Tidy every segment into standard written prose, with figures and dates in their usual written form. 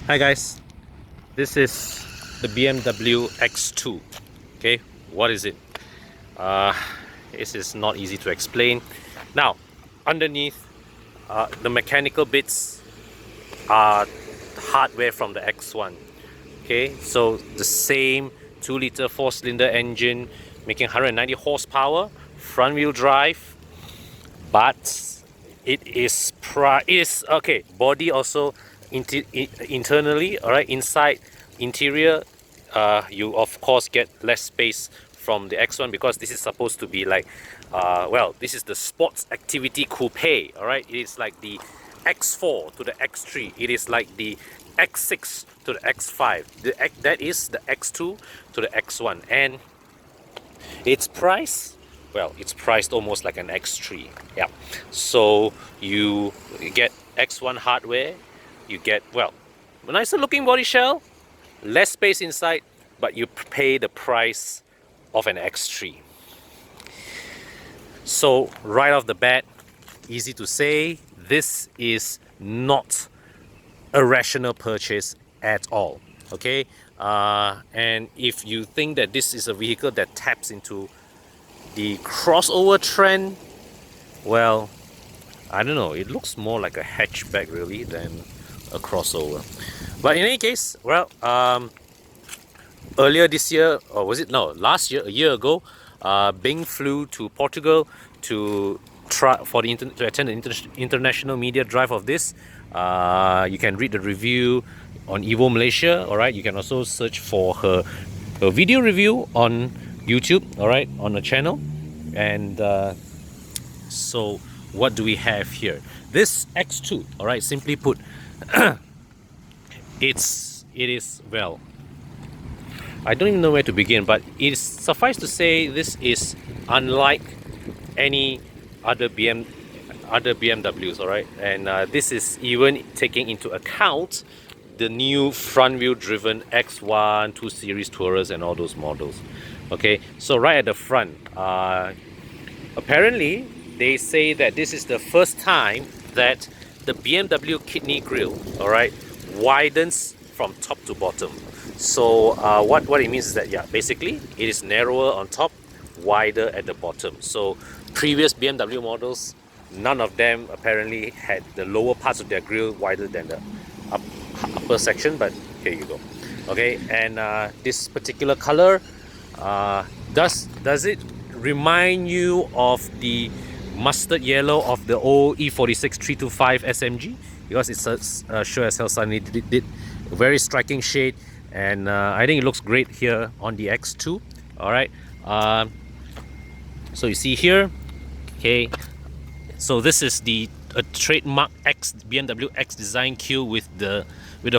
Hi guys, this is the BMW X2. Okay, what is it? Uh, this is not easy to explain. Now, underneath, the mechanical bits are hardware from the X1. Okay, so the same 2-liter 4-cylinder engine making 190 horsepower, front wheel drive, but it is okay. Body also internally, all right, inside interior, you of course get less space from the X1 because this is supposed to be like, well, this is the sports activity coupe. All right, it is like the X4 to the X3. It is like the X6 to the X5. That is the X2 to the X1, and its price, well, it's priced almost like an X3. Yeah. So you get X1 hardware, you get, well, a nicer looking body shell, less space inside, but you pay the price of an X3. So right off the bat, easy to say, this is not a rational purchase at all. Okay, and if you think that this is a vehicle that taps into the crossover trend, well, I don't know, it looks more like a hatchback really than a crossover. But in any case, well, earlier this year, or was it, no, last year, a year ago, Bing flew to Portugal to try for the to attend the international media drive of this. You can read the review on Evo Malaysia. All right, you can also search for her video review on YouTube. All right, on the channel. And so what do we have here? This X2, all right, simply put, it is, well, I don't even know where to begin, but it is suffice to say this is unlike any other BMWs, all right, and this is even taking into account the new front-wheel driven X1, 2 Series Tourers, and all those models. Okay, so right at the front, apparently they say that this is the first time that the BMW kidney grille, all right, widens from top to bottom. So what it means is that, yeah, basically it is narrower on top, wider at the bottom. So previous BMW models, none of them apparently had the lower parts of their grille wider than the upper section, but here you go. Okay, and this particular color, does it remind you of the mustard yellow of the old E46 325 SMG? Because it's sure as hell suddenly did a very striking shade, and I think it looks great here on the X2. All right, so you see here, okay, so this is the trademark BMW X design Q with the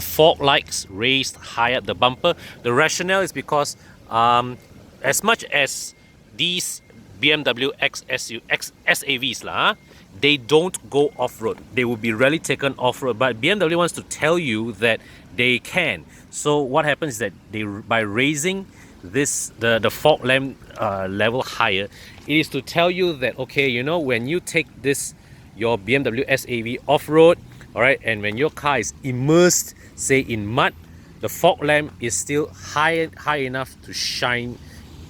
fog lights raised high at the bumper. The rationale is because as much as these BMW X SAVs they don't go off-road. They will be rarely taken off-road, but BMW wants to tell you that they can. So what happens is that they, by raising this the fog lamp level higher, it is to tell you that, okay, you know, when you take this your BMW SAV off-road, all right, and when your car is immersed, say in mud, the fog lamp is still high enough to shine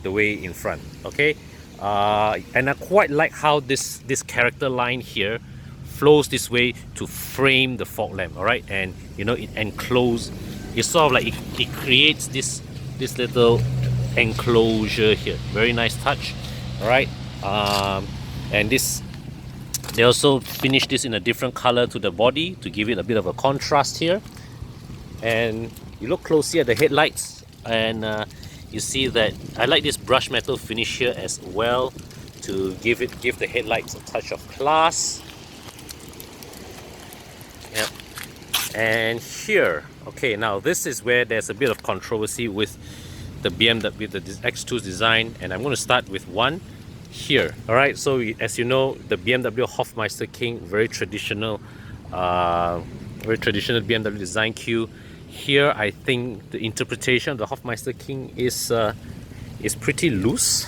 the way in front. Okay, and I quite like how this character line here flows this way to frame the fog lamp. All right, and you know, it encloses, it's sort of like it creates this little enclosure here. Very nice touch. All right, and this, they also finished this in a different color to the body to give it a bit of a contrast here. And you look closely at the headlights, and you see that I like this brush metal finish here as well to give the headlights a touch of class. Yep. And here, okay, now this is where there's a bit of controversy with the BMW, with the X2's design, and I'm going to start with one here. All right, so as you know, the BMW Hofmeister King, very traditional BMW design Q. Here, I think the interpretation of the Hofmeister King is pretty loose.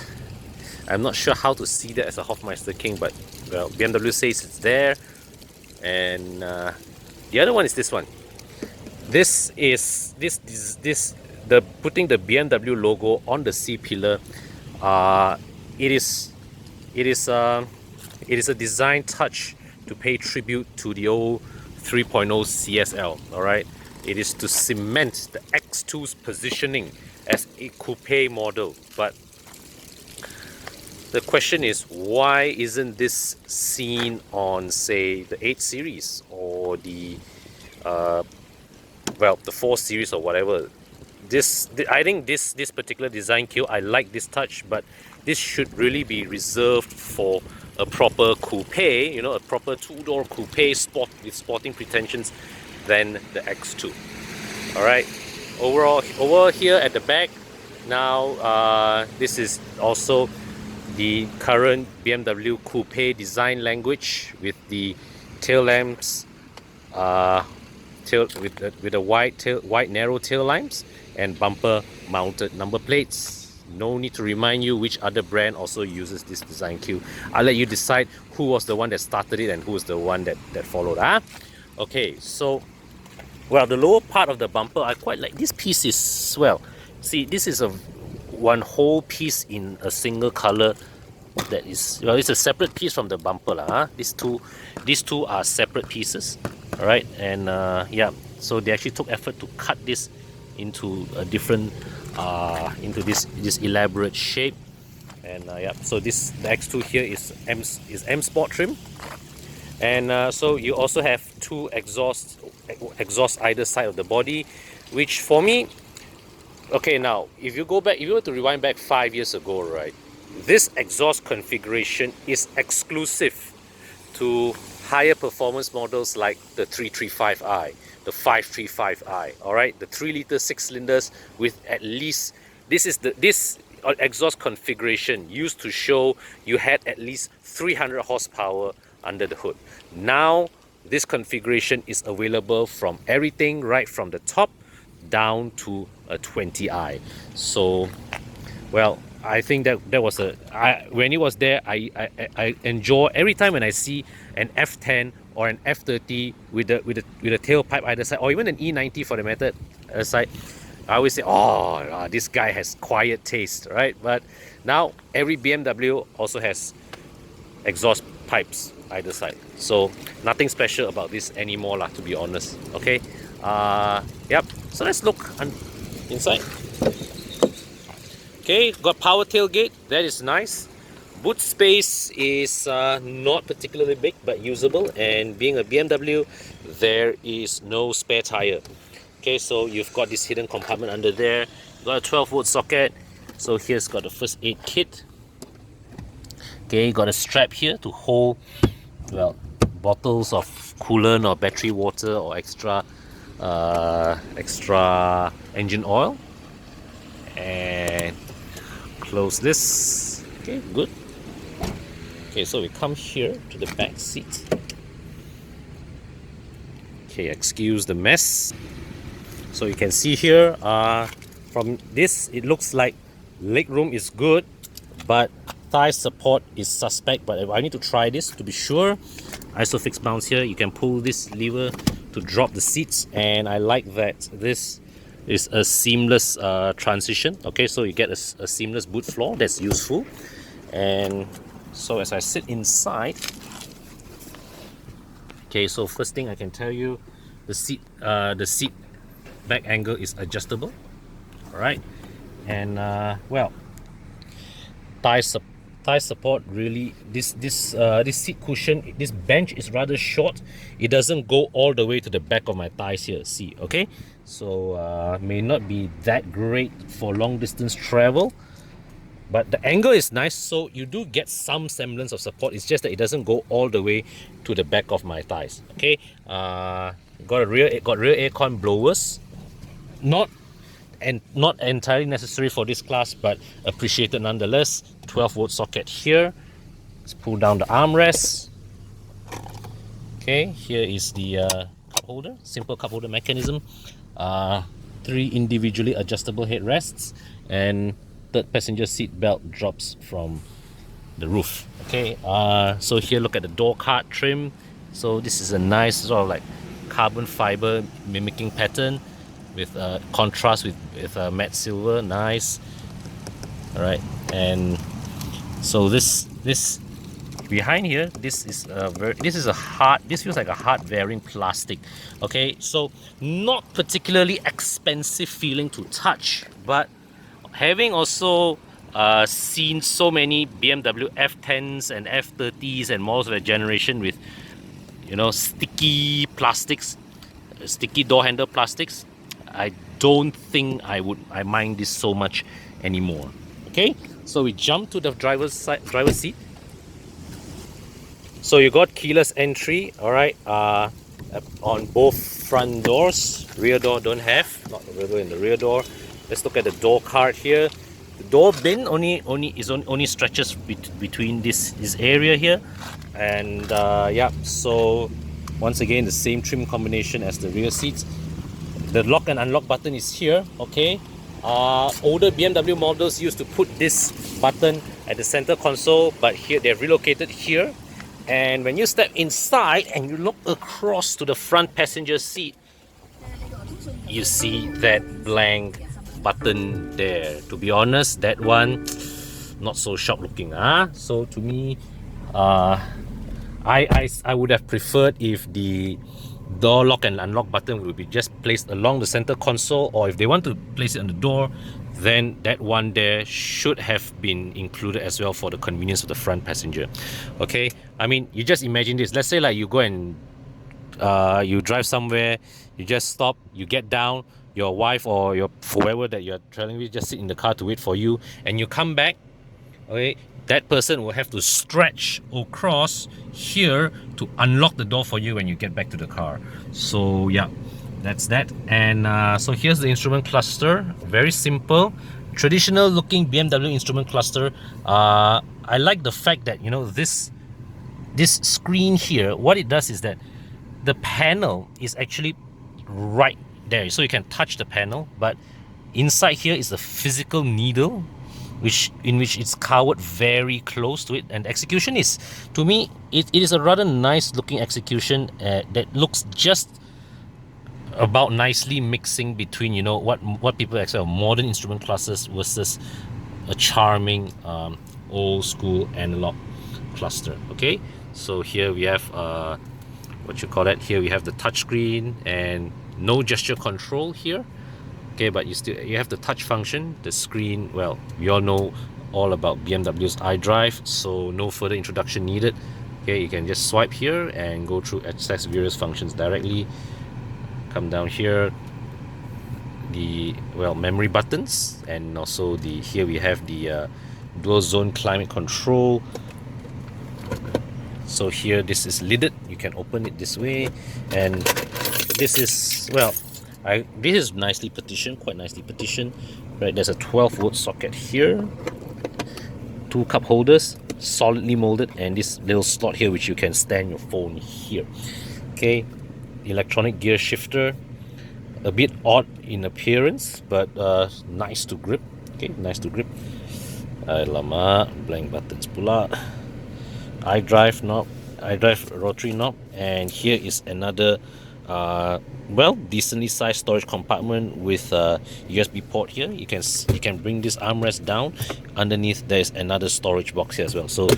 I'm not sure how to see that as a Hofmeister King, but well, BMW says it's there. And the other one is this one. This is this the putting the BMW logo on the C pillar. It is it is it is a design touch to pay tribute to the old 3.0 CSL. All right, it is to cement the X2's positioning as a coupe model. But the question is, why isn't this seen on, say, the 8 series or the the 4 series or whatever? I think this particular design cue, I like this touch, but this should really be reserved for a proper coupe, you know, a proper two-door coupe sport with sporting pretensions than the X2. All right. Overall, over here at the back, now this is also the current BMW coupe design language with the tail lamps, with the wide narrow tail lamps and bumper mounted number plates. No need to remind you which other brand also uses this design cue. I'll let you decide who was the one that started it and who was the one that followed. Okay, so well, the lower part of the bumper, I quite like this piece. Is, well, see, this is one whole piece in a single color. That is, well, it's a separate piece from the bumper These two are separate pieces. All right, and yeah, so they actually took effort to cut this into a different into this elaborate shape. And yeah, so the X2 here is M Sport trim. And so you also have two exhausts either side of the body, which for me, okay, now if you go back, if you were to rewind back 5 years ago, right, this exhaust configuration is exclusive to higher performance models like the 335i, the 535i, all right, the 3-liter 6-cylinders with at least, this exhaust configuration used to show you had at least 300 horsepower under the hood. Now this configuration is available from everything right from the top down to a 20i. So, well, I think that was when it was there, I enjoy every time when I see an F10 or an F30 with a tailpipe either side, or even an E90 for the matter side. I always say, oh, this guy has quiet taste, right? But now every BMW also has exhaust pipes either side, so nothing special about this anymore lah, to be honest. Okay, yep. So let's look inside. Okay, got power tailgate, that is nice. Boot space is not particularly big but usable, and being a BMW, there is no spare tire. Okay, so you've got this hidden compartment under there. Got a 12-volt socket. So here's got the first aid kit. Okay, got a strap here to hold, well, bottles of coolant or battery water or extra engine oil. And close this. Okay, good. Okay, so we come here to the back seat. Okay, excuse the mess. So you can see here, from this, it looks like leg room is good, but thigh support is suspect. But I need to try this to be sure. Isofix mounts here. You can pull this lever to drop the seats, and I like that this is a seamless transition. Okay, so you get a seamless boot floor. That's useful. And so as I sit inside, okay, so first thing I can tell you, the seat back angle is adjustable. All right, and well, thigh support, really, this seat cushion, this bench is rather short. It doesn't go all the way to the back of my thighs here, see. Okay, so may not be that great for long distance travel, but the angle is nice, so you do get some semblance of support. It's just that it doesn't go all the way to the back of my thighs. Okay, got rear aircon blowers, not entirely necessary for this class, but appreciated nonetheless. 12-volt socket here. Let's pull down the armrest. Okay, here is the cup holder, simple cup holder mechanism. 3 individually adjustable headrests, and third passenger seat belt drops from the roof. Okay, so here look at the door card trim. So this is a nice sort of like carbon fiber mimicking pattern with contrast with matte silver. Nice. All right, and so this behind here, this is a hard, this feels like a hard wearing plastic. Okay, so not particularly expensive feeling to touch, but having also seen so many BMW F10s and F30s and models of that generation with, you know, sticky plastics, sticky door handle plastics, I don't think I mind this so much anymore. Okay, so we jump to the driver's seat. So you got keyless entry, all right, on both front doors. Rear door don't have, not the rear door in the rear door. Let's look at the door card here. The door bin only stretches between this area here, and yeah. So once again, the same trim combination as the rear seats. The lock and unlock button is here. Okay. Older BMW models used to put this button at the center console, but here they've relocated here. And when you step inside and you look across to the front passenger seat, you see that blank button there. To be honest, that one not so sharp looking. So to me, I would have preferred if the door lock and unlock button would be just placed along the center console, or if they want to place it on the door, then that one there should have been included as well for the convenience of the front passenger. Okay, I mean, you just imagine this. Let's say like you go and you drive somewhere, you just stop, you get down, your wife or your whoever that you're traveling with just sit in the car to wait for you, and you come back. Okay, that person will have to stretch across here to unlock the door for you when you get back to the car. So yeah, that's that. And so here's the instrument cluster. Very simple, traditional looking BMW instrument cluster. I like the fact that, you know, this screen here, what it does is that the panel is actually right there, so you can touch the panel, but inside here is the physical needle, in which it's covered very close to it, and execution is, to me, it is a rather nice looking execution that looks just about nicely mixing between, you know, what people expect of modern instrument clusters versus a charming old school analog cluster. Okay, so here we have what you call that, here we have the touchscreen and no gesture control here. Okay, but you have the touch function. The screen, well, we all know all about BMW's iDrive, so no further introduction needed. Okay, you can just swipe here and go through, access various functions directly. Come down here, the memory buttons, and also here we have the dual zone climate control. So here, this is lidded, you can open it this way, and this is, well, this is nicely partitioned, quite nicely partitioned, right? There's a 12-volt socket here, 2 cup holders, solidly molded, and this little slot here which you can stand your phone here. Okay, electronic gear shifter, a bit odd in appearance, but nice to grip. Okay, nice to grip. Lama, blank buttons pula. iDrive knob, iDrive rotary knob, and here is another decently sized storage compartment with a USB port here. You can bring this armrest down. Underneath there is another storage box here as well, so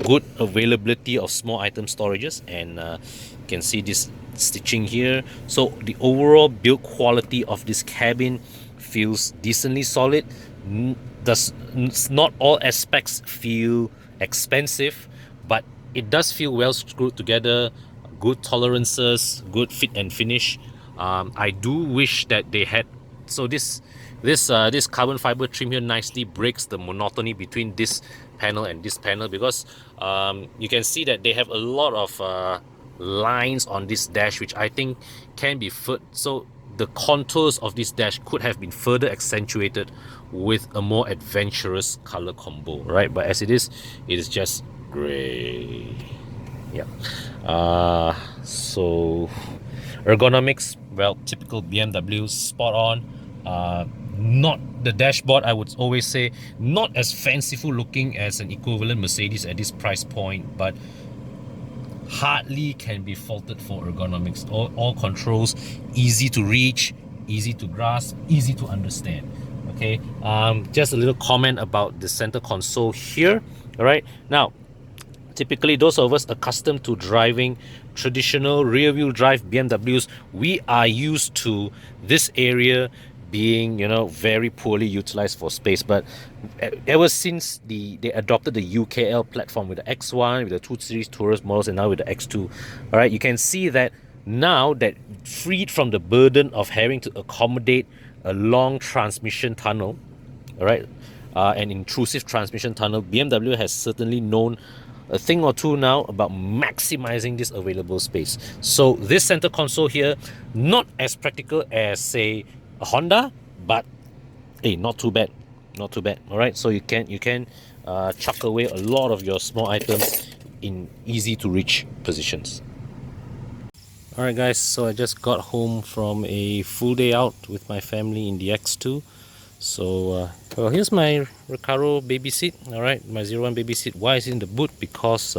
good availability of small item storages, and you can see this stitching here. So the overall build quality of this cabin feels decently solid. Not all aspects feel expensive, but it does feel well screwed together. Good tolerances, good fit and finish. I do wish that they had, so this carbon fiber trim here nicely breaks the monotony between this panel and this panel, because you can see that they have a lot of lines on this dash, which I think can be so the contours of this dash could have been further accentuated with a more adventurous color combo, right? But as it is just gray. Yeah. So ergonomics, well, typical BMW, spot on. Not the dashboard, I would always say, not as fanciful looking as an equivalent Mercedes at this price point, but hardly can be faulted for ergonomics. All controls easy to reach, easy to grasp, easy to understand. Okay, just a little comment about the center console here. All right, now typically those of us accustomed to driving traditional rear-wheel drive BMWs, we are used to this area being, you know, very poorly utilized for space. But ever since they adopted the UKL platform with the X1, with the 2 Series Tourist models, and now with the X2, all right, you can see that now that freed from the burden of having to accommodate a long transmission tunnel, all right, an intrusive transmission tunnel, BMW has certainly known a thing or two now about maximizing this available space. So this center console here, not as practical as say a Honda, but hey, not too bad, not too bad. All right, so you can chuck away a lot of your small items in easy to reach positions. All right, guys, so I just got home from a full day out with my family in the X2. So well, here's my Recaro baby seat. All right, my 01 baby seat. Why is it in the boot? Because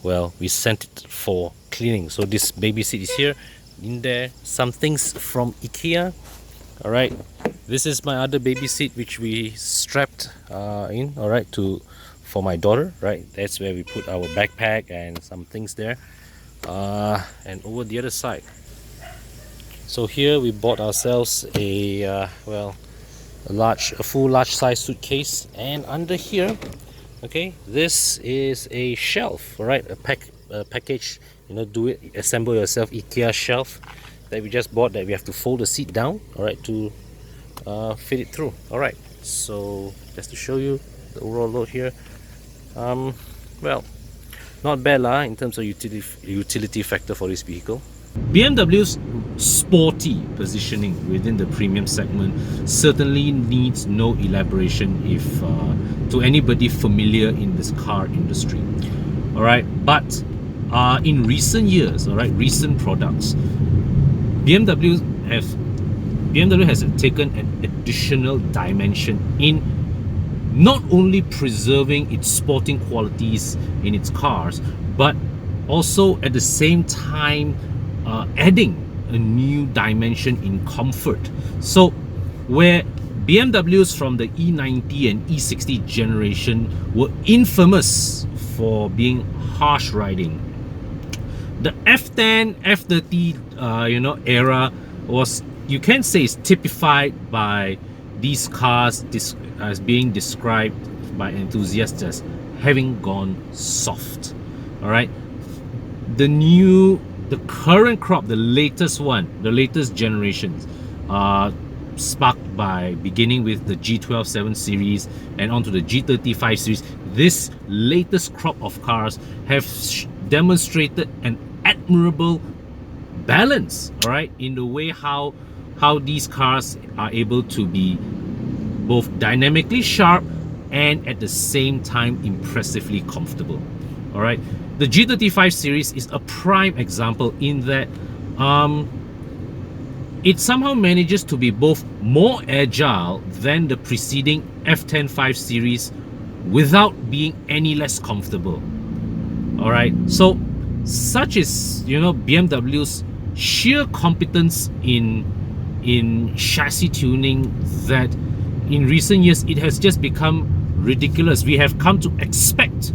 well, we sent it for cleaning. So this baby seat is here. In there, some things from IKEA. All right, this is my other baby seat which we strapped in. All right, for my daughter. Right, that's where we put our backpack and some things there. And over the other side. So here we bought ourselves a well, a full large size suitcase, and under here, okay, this is a shelf. All right, a package, you know, do it assemble yourself IKEA shelf that we just bought, that we have to fold the seat down, all right, to fit it through. All right, so just to show you the overall load here, well, not bad lah in terms of utility factor for this vehicle. BMW's sporty positioning within the premium segment certainly needs no elaboration if to anybody familiar in this car industry. All right, but in recent years, all right, recent products, BMW has taken an additional dimension in not only preserving its sporting qualities in its cars, but also at the same time adding a new dimension in comfort. So where BMWs from the E90 and E60 generation were infamous for being harsh riding, the F10, F30 you know, era was, you can say, is typified by these cars as being described by enthusiasts as having gone soft. All right, the current crop, the latest generations, sparked by beginning with the G12 7 Series and onto the G35 Series, this latest crop of cars have demonstrated an admirable balance, all right, in the way how these cars are able to be both dynamically sharp and at the same time impressively comfortable. All right, the G35 series is a prime example in that it somehow manages to be both more agile than the preceding F10 5 series without being any less comfortable. All right, so such is, you know, BMW's sheer competence in chassis tuning that in recent years it has just become ridiculous. We have come to expect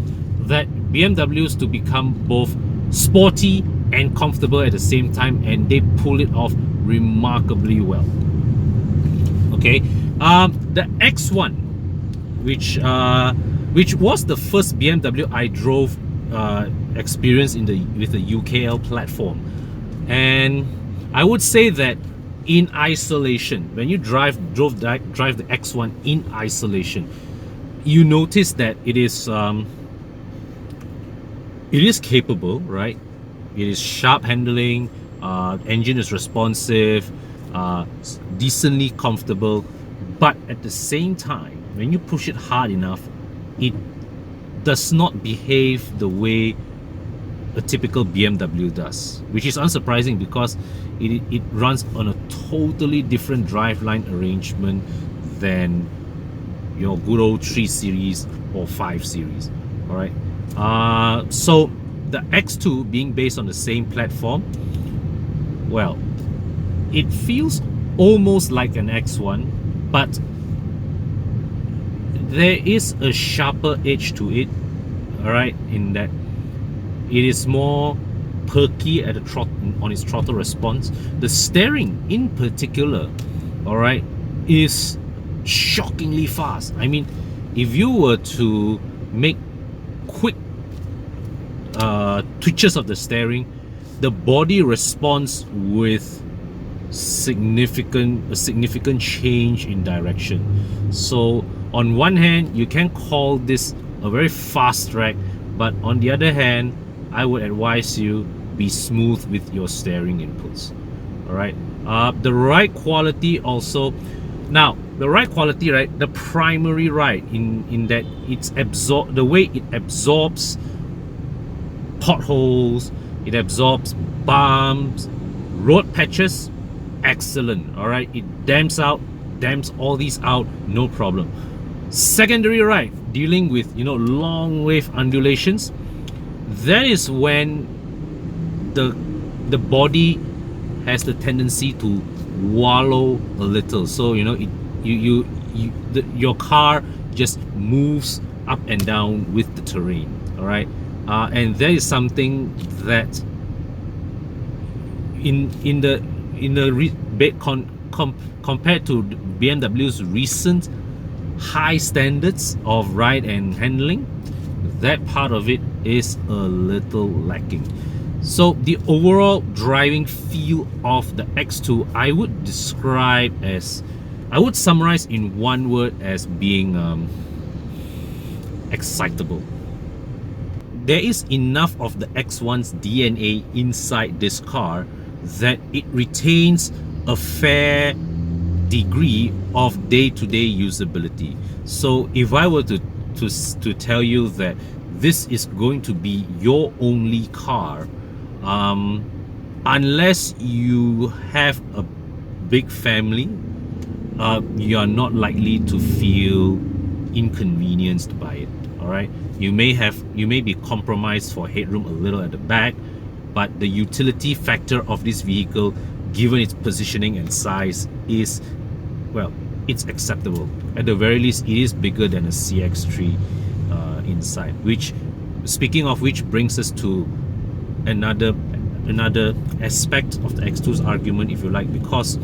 that BMWs to become both sporty and comfortable at the same time, and they pull it off remarkably well. Okay, the X1, which was the first BMW I drove experience with the UKL platform, and I would say that in isolation, when you drive the X1 in isolation, you notice that it is capable, right? It is sharp handling, engine is responsive, decently comfortable, but at the same time, when you push it hard enough, it does not behave the way a typical BMW does, which is unsurprising because it runs on a totally different driveline arrangement than your good old 3 Series or 5 Series. All right, so the X2 being based on the same platform, well, it feels almost like an X1, but there is a sharper edge to it, all right, in that it is more perky at the on its throttle response. The steering in particular, all right, is shockingly fast. I mean, if you were to make quick twitches of the steering, the body responds with a significant change in direction. So on one hand, you can call this a very fast track, but on the other hand, I would advise you be smooth with your steering inputs. All right, the ride quality also. Now, the ride quality, right? The primary ride in that it's the way it absorbs potholes, it absorbs bumps, road patches, excellent. All right, it damps all these out, no problem. Secondary ride, dealing with, you know, long wave undulations, that is when the body has the tendency to wallow a little. So, you know, your car just moves up and down with the terrain. All right, and there is something that compared to BMW's recent high standards of ride and handling, that part of it is a little lacking. So the overall driving feel of the X2, I would summarize in one word as being excitable. There is enough of the X1's DNA inside this car that it retains a fair degree of day-to-day usability. So if I were to tell you that this is going to be your only car, unless you have a big family, you are not likely to feel inconvenienced by it. All right, you may be compromised for headroom a little at the back, but the utility factor of this vehicle, given its positioning and size, is, well, it's acceptable. At the very least, it is bigger than a CX3 inside. Which, speaking of which, brings us to another aspect of the X2's argument, if you like, because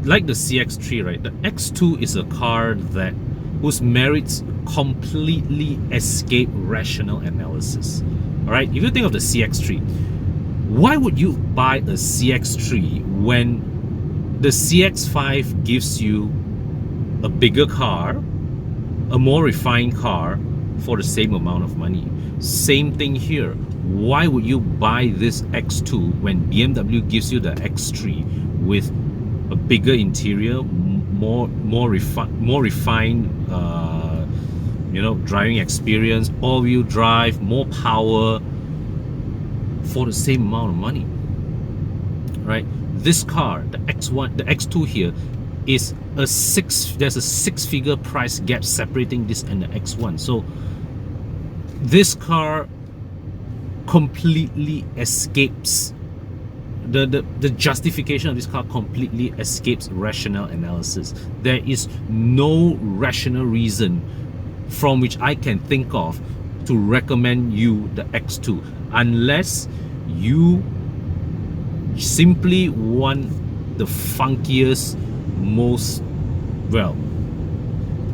like the CX3, right? The X2 is a car whose merits completely escape rational analysis. All right, if you think of the CX3, why would you buy a CX3 when the CX5 gives you a bigger car, a more refined car, for the same amount of money? Same thing here. Why would you buy this X2 when BMW gives you the X3 with a bigger interior, more refined you know, driving experience, all-wheel drive, more power, for the same amount of money? Right? This car, the X2 here, is there's a six-figure price gap separating this and the X1. So this car completely escapes the justification of this car completely escapes rational analysis. There is no rational reason from which I can think of to recommend you the X2, unless you simply want the funkiest, most, well,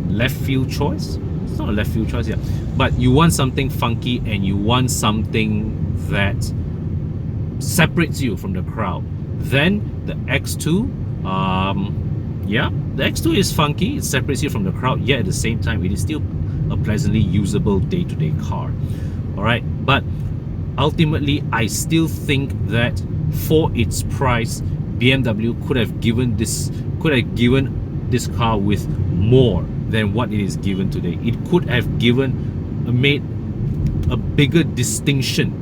left field choice. It's not a left field choice, yeah, but you want something funky and you want something that separates you from the crowd. Then the X2, yeah, the X2 is funky, it separates you from the crowd, yet at the same time it is still a pleasantly usable day-to-day car. All right, but ultimately I still think that for its price, BMW could have given this car with more than what it is given today. It could have made a bigger distinction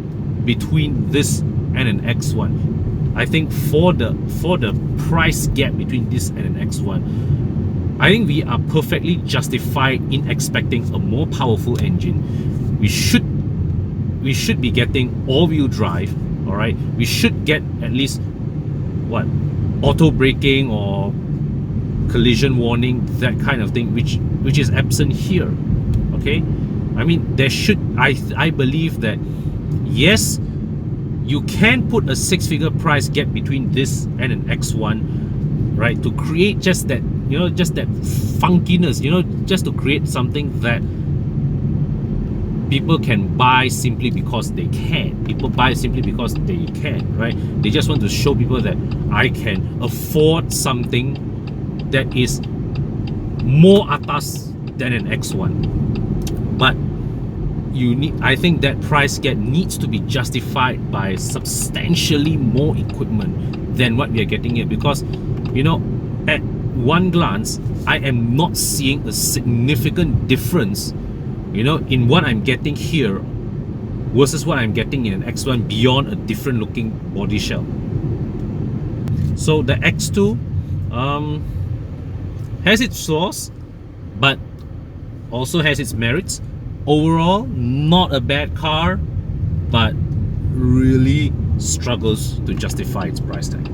between this and an X1. I think for the price gap between this and an X1, I think we are perfectly justified in expecting a more powerful engine. We should we should be getting all-wheel drive, all right? We should get at least, what, auto braking or collision warning, that kind of thing, which is absent here, okay? I mean, there should, I believe that, yes, you can put a six-figure price gap between this and an X1, right? To create just that, you know, just that funkiness, you know, just to create something that people can buy simply because they can. People buy simply because they can, right? They just want to show people that I can afford something that is more atas than an X1. But you need, I think that price gap needs to be justified by substantially more equipment than what we are getting here, because, you know, at one glance I am not seeing a significant difference, you know, in what I'm getting here versus what I'm getting in an X1 beyond a different looking body shell. So the X2 has its flaws, but also has its merits. Overall, not a bad car, but really struggles to justify its price tag.